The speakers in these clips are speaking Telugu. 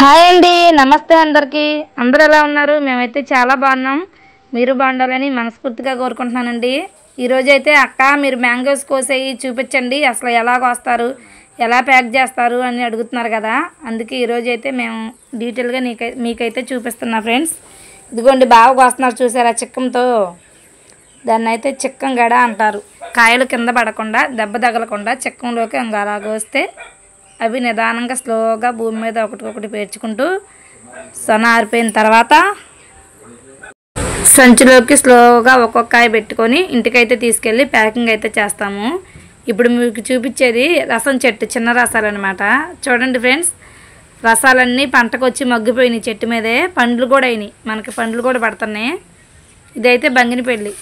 హాయ్ అండి, నమస్తే అందరికీ. అందరూ ఎలా ఉన్నారు? మేమైతే చాలా బాగున్నాం. మీరు బాగుండాలని మనస్ఫూర్తిగా కోరుకుంటున్నానండి. ఈరోజు అయితే అక్క మీరు మ్యాంగోస్ కోసేయి చూపించండి, అసలు ఎలా కోస్తారు, ఎలా ప్యాక్ చేస్తారు అని అడుగుతున్నారు కదా. అందుకే ఈరోజు అయితే మేము డీటెయిల్గా మీకైతే చూపిస్తున్నా ఫ్రెండ్స్. ఇదిగోండి బాగా కోస్తున్నారు చూసారా చిక్కంతో. దాన్ని అయితే చిక్కం గడ అంటారు. కాయలు కింద పడకుండా దెబ్బ తగలకుండా చిక్కంలోకి అలా కోస్తే అవి నిదానంగా స్లోగా భూమి మీద ఒకటికొకటి పేర్చుకుంటూ సొన ఆరిపోయిన తర్వాత సంచిలోకి స్లోగా ఒక్కొక్కాయ పెట్టుకొని ఇంటికైతే తీసుకెళ్ళి ప్యాకింగ్ అయితే చేస్తాము. ఇప్పుడు మీకు చూపించేది రసం చెట్టు, చిన్న రసాలు అనమాట. చూడండి ఫ్రెండ్స్, రసాలన్నీ పంటకు వచ్చి మగ్గిపోయినాయి చెట్టు మీదే. పండ్లు కూడా అయినాయి, మనకి పండ్లు కూడా పడుతున్నాయి. ఇదైతే బంగినపల్లి.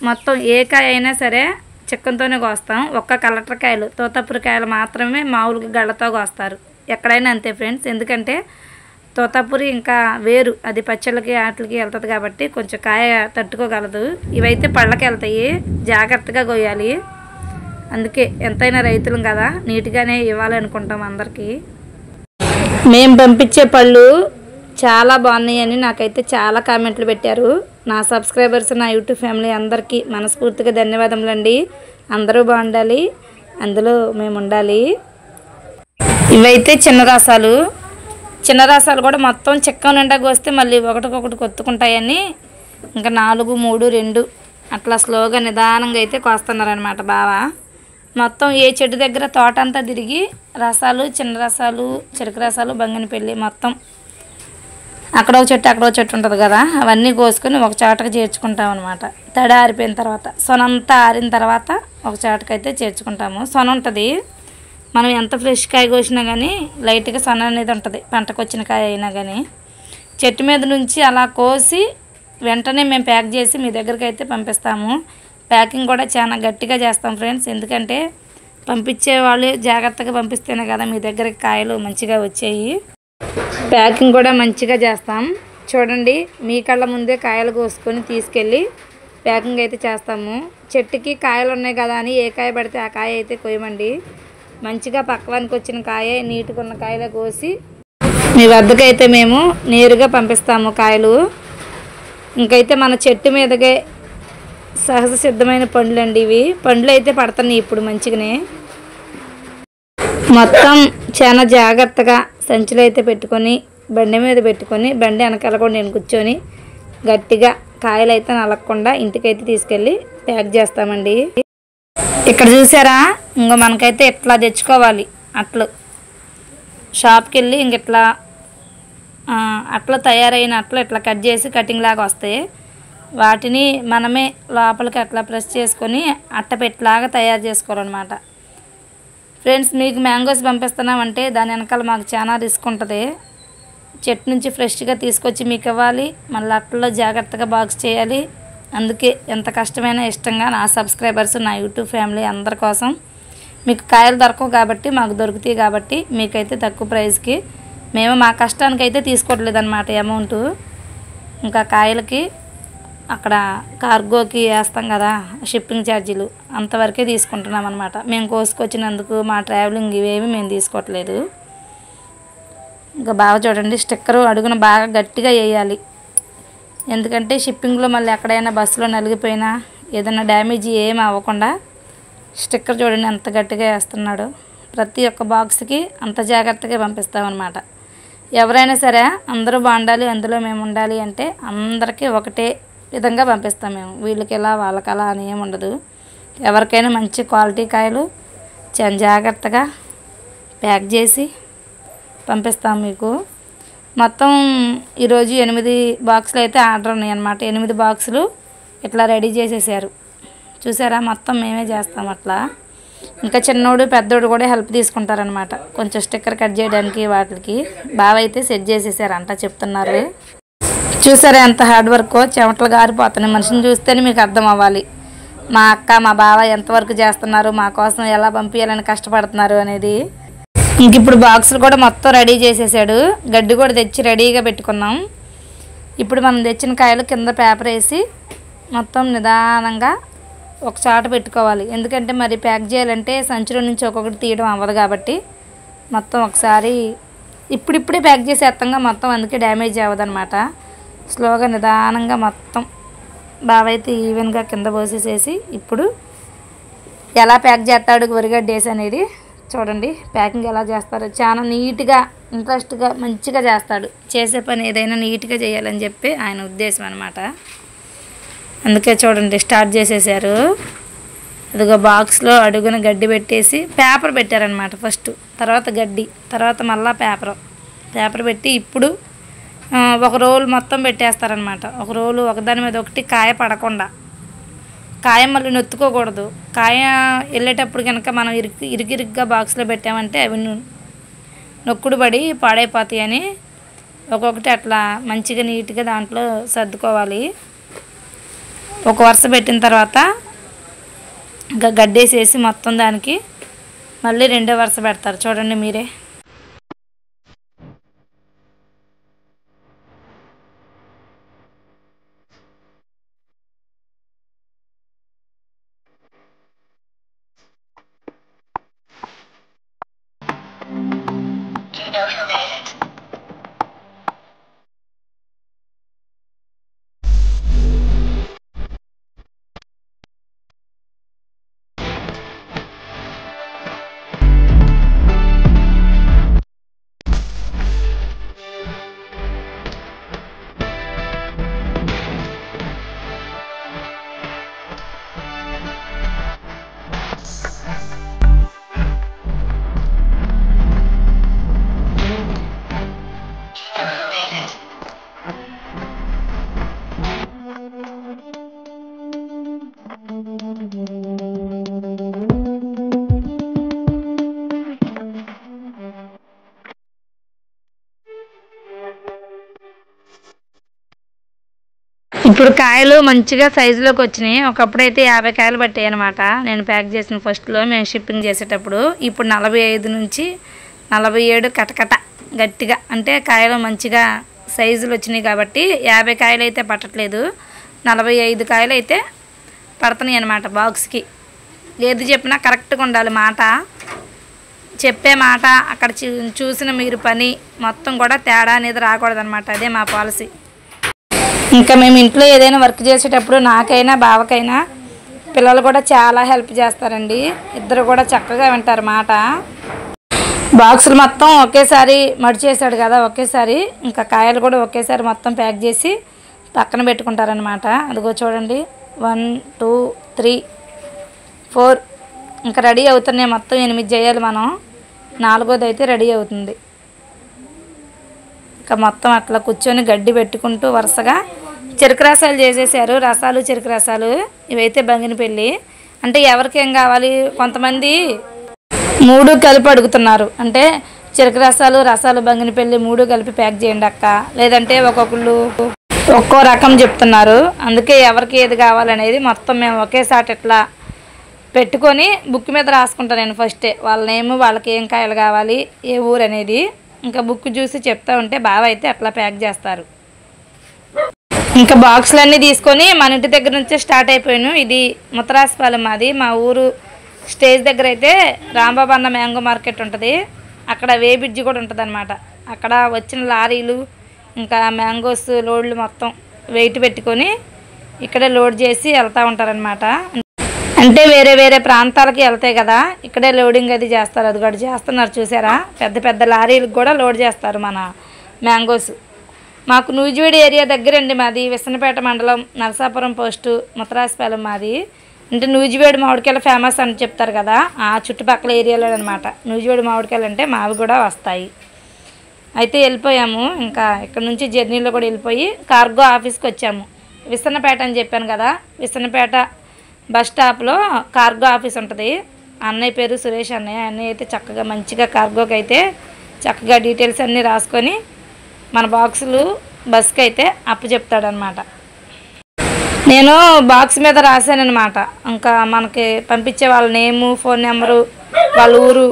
మొత్తం ఏ కాయ అయినా సరే చిక్కంతోనే కోస్తాం. ఒక్క కలెక్టర్ కాయలు, తోతాపురి కాయలు మాత్రమే మామూలుగా గళ్ళతో కోస్తారు. ఎక్కడైనా అంతే ఫ్రెండ్స్. ఎందుకంటే తోతాపురి ఇంకా వేరు, అది పచ్చళ్ళకి వాటికి వెళ్తుంది కాబట్టి కొంచెం కాయ తట్టుకోగలదు. ఇవైతే పళ్ళకి వెళ్తాయి, జాగ్రత్తగా కొయ్యాలి. అందుకే ఎంతైనా రైతులం కదా, నీట్గానే ఇవ్వాలనుకుంటాం అందరికీ. మేము పంపించే పళ్ళు చాలా బాగున్నాయని నాకైతే చాలా కామెంట్లు పెట్టారు. నా సబ్స్క్రైబర్స్, నా యూట్యూబ్ ఫ్యామిలీ అందరికీ మనస్ఫూర్తిగా ధన్యవాదములండి. అందరూ బాగుండాలి, అందులో మేము ఉండాలి. ఇవైతే చిన్న రసాలు. చిన్న రసాలు కూడా మొత్తం చిక్కం నిండా కోస్తే మళ్ళీ ఒకటికొకటి కొత్తుకుంటాయని ఇంకా 4, 3, 2 అట్లా స్లోగా నిదానంగా అయితే కోస్తున్నారనమాట బావా. మొత్తం ఏ చెట్టు దగ్గర తోట అంతా తిరిగి రసాలు, చిన్న రసాలు, చెరుకు రసాలు, బంగినపల్లి మొత్తం అక్కడో చెట్టు అక్కడో చెట్టు ఉంటుంది కదా, అవన్నీ కోసుకొని ఒక చాటకు చేర్చుకుంటాం అనమాట. తడి ఆరిపోయిన తర్వాత, సొనంతా ఆరిన తర్వాత ఒక చాటకైతే చేర్చుకుంటాము. సొన ఉంటుంది, మనం ఎంత ఫ్రెష్ కాయ కోసినా కానీ లైట్గా సొన అనేది ఉంటుంది పంటకు వచ్చిన కాయ అయినా కానీ. చెట్టు మీద నుంచి అలా కోసి వెంటనే మేము ప్యాక్ చేసి మీ దగ్గరికి అయితే పంపిస్తాము. ప్యాకింగ్ కూడా చాలా గట్టిగా చేస్తాం ఫ్రెండ్స్. ఎందుకంటే పంపించే వాళ్ళు జాగ్రత్తగా పంపిస్తేనే కదా మీ దగ్గరికి కాయలు మంచిగా వచ్చాయి. ప్యాకింగ్ కూడా మంచిగా చేస్తాం. చూడండి, మీ కళ్ళ ముందే కాయలు కోసుకొని తీసుకెళ్ళి ప్యాకింగ్ అయితే చేస్తాము. చెట్టుకి కాయలు ఉన్నాయి కదా అని ఏ కాయ పడితే ఆ కాయ అయితే కోయమండి. మంచిగా పక్కవానికి వచ్చిన కాయ, నీట్గా ఉన్న కాయలే కోసి మీ వద్దకైతే మేము నేరుగా పంపిస్తాము కాయలు. ఇంకైతే మన చెట్టు మీదకే సహజ సిద్ధమైన పండ్లు అండి ఇవి. పండ్లు అయితే పడుతున్నాయి ఇప్పుడు మంచిగానే. మొత్తం చాలా జాగ్రత్తగా సంచులు అయితే పెట్టుకొని బండి మీద పెట్టుకొని బండి వెనకాల కూడా నేను కూర్చొని గట్టిగా కాయలు అయితే నలగకుండా ఇంటికైతే తీసుకెళ్ళి ప్యాక్ చేస్తామండి. ఇక్కడ చూసారా, ఇంకో మనకైతే ఇట్లా తెచ్చుకోవాలి అట్లు. షాప్కి వెళ్ళి ఇంక ఇట్లా అట్లా తయారైన అట్లు ఇట్లా కట్ చేసి కటింగ్ లాగా వస్తాయి. వాటిని మనమే లోపలికి అట్లా ప్రెస్ చేసుకొని అట్టపెట్టలాగా తయారు చేసుకోవాలన్నమాట. ఫ్రెండ్స్, మీకు మ్యాంగోస్ పంపిస్తున్నామంటే దాని వెనకాల మాకు చాలా రిస్క్ ఉంటుంది. చెట్టు నుంచి ఫ్రెష్గా తీసుకొచ్చి మీకు ఇవ్వాలి, మళ్ళీ అట్లలో జాగ్రత్తగా బాక్స్ చేయాలి. అందుకే ఎంత కష్టమైనా ఇష్టంగా నా సబ్స్క్రైబర్స్, నా యూట్యూబ్ ఫ్యామిలీ అందరి కోసం మీకు కాయలు దొరకవు కాబట్టి మాకు దొరుకుతాయి కాబట్టి మీకైతే తక్కువ ప్రైస్కి మేము మా కష్టానికి అయితే తీసుకోవట్లేదు అనమాట అమౌంట్. ఇంకా కాయలకి అక్కడ కార్గోకి వేస్తాం కదా షిప్పింగ్ ఛార్జీలు, అంతవరకే తీసుకుంటున్నాం అనమాట. మేము కోసుకొచ్చినందుకు మా ట్రావెలింగ్ ఇవేమి మేము తీసుకోవట్లేదు. ఇంకా బాగా చూడండి, స్టిక్కరు అడుగున బాగా గట్టిగా వేయాలి. ఎందుకంటే షిప్పింగ్లో మళ్ళీ ఎక్కడైనా బస్సులో నలిగిపోయినా ఏదైనా డ్యామేజ్ ఏమి అవ్వకుండా స్టిక్కర్ చూడండి ఎంత గట్టిగా వేస్తున్నాడు. ప్రతి ఒక్క బాక్స్కి అంత జాగ్రత్తగా పంపిస్తామన్నమాట. ఎవరైనా సరే అందరూ బాగుండాలి, అందులో మేము ఉండాలి అంటే అందరికీ ఒకటే విధంగా పంపిస్తాం మేము. వీళ్ళకి ఎలా వాళ్ళకి అలా అని ఏమి ఉండదు. ఎవరికైనా మంచి క్వాలిటీ కాయలు చాలా జాగ్రత్తగా ప్యాక్ చేసి పంపిస్తాం మీకు. మొత్తం ఈరోజు 8 బాక్సులు అయితే ఆర్డర్ ఉన్నాయి అన్నమాట. 8 బాక్సులు ఇట్లా రెడీ చేసేసారు చూసారా. మొత్తం మేమే చేస్తాం అట్లా. ఇంకా చిన్నోడు పెద్దోడు కూడా హెల్ప్ తీసుకుంటారనమాట, కొంచెం స్టిక్కర్ కట్ చేయడానికి వాటికి. బాగా అయితే సెట్ చేసేసారు అంట చెప్తున్నారు. చూసారా ఎంత హార్డ్ వర్కో, చెమటలు గారిపోతున్నాయి. మనిషిని చూస్తేనే మీకు అర్థం అవ్వాలి మా అక్క మా బావ ఎంతవరకు చేస్తున్నారు, మా కోసం ఎలా పంపించాలని కష్టపడుతున్నారు అనేది. ఇంక ఇప్పుడు బాక్సులు కూడా మొత్తం రెడీ చేసేసాడు. గడ్డి కూడా తెచ్చి రెడీగా పెట్టుకున్నాం. ఇప్పుడు మనం తెచ్చిన కాయలు కింద పేపర్ వేసి మొత్తం నిదానంగా ఒక చాట పెట్టుకోవాలి. ఎందుకంటే మరి ప్యాక్ చేయాలంటే సంచిలో నుంచి ఒక్కొక్కటి తీయడం అవ్వదు కాబట్టి మొత్తం ఒకసారి ఇప్పుడిప్పుడే ప్యాక్ చేసేస్తాంగా మొత్తం, అందుకే డ్యామేజ్ అవ్వదన్నమాట. స్లోగా నిదానంగా మొత్తం బాగా అయితే ఈవెన్గా కింద పోసేసేసి ఇప్పుడు ఎలా ప్యాక్ చేస్తాడు వరిగడ్డ వేసి అనేది చూడండి. ప్యాకింగ్ ఎలా చేస్తారో చాలా నీట్గా ఇంట్రెస్ట్గా మంచిగా చేస్తాడు. చేసే పని ఏదైనా నీట్గా చేయాలని చెప్పి ఆయన ఉద్దేశం అనమాట. అందుకే చూడండి స్టార్ట్ చేసేసారు. అదిగో బాక్స్లో అడుగున గడ్డి పెట్టేసి పేపర్ పెట్టారనమాట ఫస్ట్, తర్వాత గడ్డి, తర్వాత మళ్ళీ పేపర్ పెట్టి ఇప్పుడు ఒక రోల్ మొత్తం పెట్టేస్తారనమాట. ఒక రోలు ఒకదాని మీద ఒకటి కాయ పడకుండా, కాయ మళ్ళీ నొత్తుకోకూడదు. కాయ వెళ్ళేటప్పుడు కనుక మనం ఇరిగిరిగ్గా బాక్స్లో పెట్టామంటే అవి నొక్కుడు పడి పాడైపోతాయి అని ఒక్కొక్కటి అట్లా మంచిగా నీట్గా దాంట్లో సర్దుకోవాలి. ఒక వరుస పెట్టిన తర్వాత ఇంకా గడ్డేసేసి మొత్తం దానికి మళ్ళీ రెండో వరుస పెడతారు చూడండి మీరే. ఇప్పుడు కాయలు మంచిగా సైజులోకి వచ్చినాయి. ఒకప్పుడైతే 50 కాయలు పట్టాయి అనమాట నేను ప్యాక్ చేసిన ఫస్ట్లో మేము షిప్పింగ్ చేసేటప్పుడు. ఇప్పుడు 45 నుంచి 47 కటకట గట్టిగా, అంటే కాయలు మంచిగా సైజులు వచ్చినాయి కాబట్టి 50 కాయలు అయితే పట్టట్లేదు, 45 కాయలు అయితే పడుతున్నాయి అనమాట బాక్స్కి. ఏది చెప్పినా కరెక్ట్గా ఉండాలి మాట, చెప్పే మాట, అక్కడ చూసిన మీరు పని మొత్తం కూడా తేడా అనేది రాకూడదు అనమాట. అదే మా పాలసీ. ఇంకా మేము ఇంట్లో ఏదైనా వర్క్ చేసేటప్పుడు నాకైనా బావకైనా పిల్లలు కూడా చాలా హెల్ప్ చేస్తారండి. ఇద్దరు కూడా చక్కగా వింటారు మాట. బాక్సులు మొత్తం ఒకేసారి మడిచేసాడు కదా, ఒకేసారి ఇంకా కాయలు కూడా ఒకేసారి మొత్తం ప్యాక్ చేసి పక్కన పెట్టుకుంటారనమాట. అదిగో చూడండి 1 2 3 4 ఇంకా రెడీ అవుతున్నాయి. మొత్తం 8 చేయాలి మనం, 4వది అయితే రెడీ అవుతుంది. ఇంకా మొత్తం అట్లా కూర్చొని గడ్డి పెట్టుకుంటూ వరుసగా చెరుకు రసాలు చేసేసారు. రసాలు చెరుకు రసాలు ఇవైతే బంగినపల్లి. అంటే ఎవరికేం కావాలి, కొంతమంది 3 కలిపి అడుగుతున్నారు. అంటే చెరుకు రసాలు బంగినపల్లి 3 కలిపి ప్యాక్ చేయండి అక్క, లేదంటే ఒక్కొక్కళ్ళు ఒక్కో రకం చెప్తున్నారు. అందుకే ఎవరికి ఏది కావాలనేది మొత్తం మేము ఒకేసారి ఇట్లా పెట్టుకొని బుక్ మీద రాసుకుంటాను నేను ఫస్టే, వాళ్ళ నేమ్, వాళ్ళకి ఏం కాయలు కావాలి, ఏ ఊరు అనేది. ఇంకా బుక్ చూసి చెప్తా ఉంటే బావ అయితే అట్లా ప్యాక్ చేస్తారు. ఇంకా బాక్సులన్నీ తీసుకొని మన ఇంటి దగ్గర నుంచే స్టార్ట్ అయిపోయాను. ఇది ముత్తరాజపాలెం మాది, మా ఊరు స్టేజ్ దగ్గర అయితే రాంబాబు అన్న మ్యాంగో మార్కెట్ ఉంటుంది, అక్కడ వే బ్రిడ్జి కూడా ఉంటుంది అనమాట. అక్కడ వచ్చిన లారీలు ఇంకా మ్యాంగోస్ లోడ్లు మొత్తం వెయిట్ పెట్టుకొని ఇక్కడే లోడ్ చేసి వెళ్తూ ఉంటారనమాట. అంటే వేరే వేరే ప్రాంతాలకి వెళ్తాయి కదా, ఇక్కడే లోడింగ్ అది చేస్తారు. అది కూడా చేస్తున్నారు చూసారా, పెద్ద పెద్ద లారీలకు కూడా లోడ్ చేస్తారు మన మ్యాంగోస్. మాకు నూజివీడు ఏరియా దగ్గరండి మాది, విసనపేట మండలం, నరసాపురం పోస్టు, ముత్తరాజపాలెం మాది. అంటే నూజివీడు మామిడికాయలు ఫేమస్ అని చెప్తారు కదా, ఆ చుట్టుపక్కల ఏరియాలో అనమాట. నూజివీడు మామిడికాయలు అంటే మావి కూడా వస్తాయి. అయితే వెళ్ళిపోయాము, ఇంకా ఇక్కడ నుంచి జర్నీలో కూడా వెళ్ళిపోయి కార్గో ఆఫీస్కి వచ్చాము. విసనపేట అని చెప్పాను కదా, విసనపేట బస్ స్టాప్లో కార్గో ఆఫీస్ ఉంటుంది. అన్నయ్య పేరు సురేష్ అన్నయ్య. అన్నయ్య అయితే చక్కగా మంచిగా కార్గోకి అయితే చక్కగా డీటెయిల్స్ అన్నీ రాసుకొని మన బాక్సులు బస్కి అయితే అప్పచెప్తాడనమాట. నేను బాక్స్ మీద రాశానమాట, ఇంకా మనకి పంపించే వాళ్ళ నేము, ఫోన్ నెంబరు, వాళ్ళ ఊరు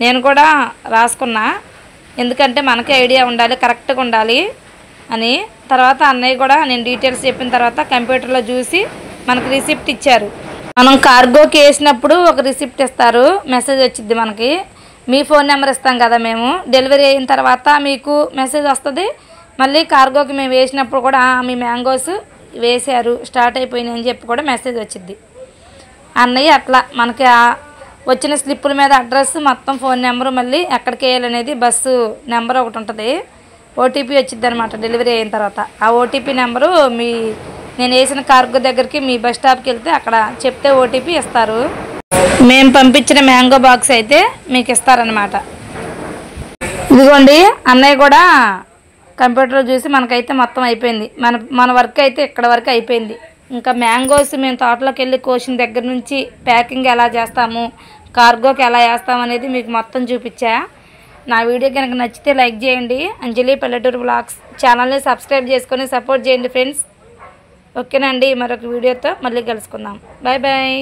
నేను కూడా రాసుకున్నా. ఎందుకంటే మనకే ఐడియా ఉండాలి, కరెక్ట్గా ఉండాలి అని. తర్వాత అన్నయ్య కూడా నేను డీటెయిల్స్ చెప్పిన తర్వాత కంప్యూటర్లో చూసి మనకు రిసిప్ట్ ఇచ్చారు. మనం కార్గోకి వేసినప్పుడు ఒక రిసిప్ట్ ఇస్తారు, మెసేజ్ వచ్చింది మనకి. మీ ఫోన్ నెంబర్ ఇస్తాం కదా మేము. డెలివరీ అయిన తర్వాత మీకు మెసేజ్ వస్తుంది. మళ్ళీ కార్గోకి మేము వేసినప్పుడు కూడా మీ మ్యాంగోస్ వేశారు, స్టార్ట్ అయిపోయినాయి అని చెప్పి కూడా మెసేజ్ వచ్చింది. అన్నయ్య అట్లా మనకి వచ్చిన స్లిప్పుల మీద అడ్రస్, మొత్తం ఫోన్ నెంబరు, మళ్ళీ ఎక్కడికి వేయాలనేది బస్సు నెంబర్ ఒకటి ఉంటుంది. ఓటీపీ వచ్చింది అనమాట డెలివరీ అయిన తర్వాత. ఆ ఓటీపీ నెంబరు నేను వేసిన కార్గో దగ్గరికి మీ బస్ స్టాప్కి వెళ్తే అక్కడ చెప్తే ఓటీపీ ఇస్తారు. మేము పంపించిన మ్యాంగో బాక్స్ అయితే మీకు ఇస్తారనమాట. ఇదిగోండి, అన్నయ్య కూడా కంప్యూటర్లో చూసి మనకైతే మొత్తం అయిపోయింది. మన వర్క్ అయితే ఇక్కడ వరకు అయిపోయింది. ఇంకా మ్యాంగోస్ మేము తోటలోకి వెళ్ళి కోసిన దగ్గర నుంచి ప్యాకింగ్ ఎలా చేస్తాము, కార్గోకి ఎలా వేస్తాము అనేది మీకు మొత్తం చూపించా. నా వీడియో కనుక నచ్చితే లైక్ చేయండి. అంజలి పల్లెటూరు వ్లాగ్స్ ఛానల్ని సబ్స్క్రైబ్ చేసుకొని సపోర్ట్ చేయండి ఫ్రెండ్స్. ఓకేనండి, మరొక వీడియోతో మళ్ళీ కలుసుకుందాం. Bye bye.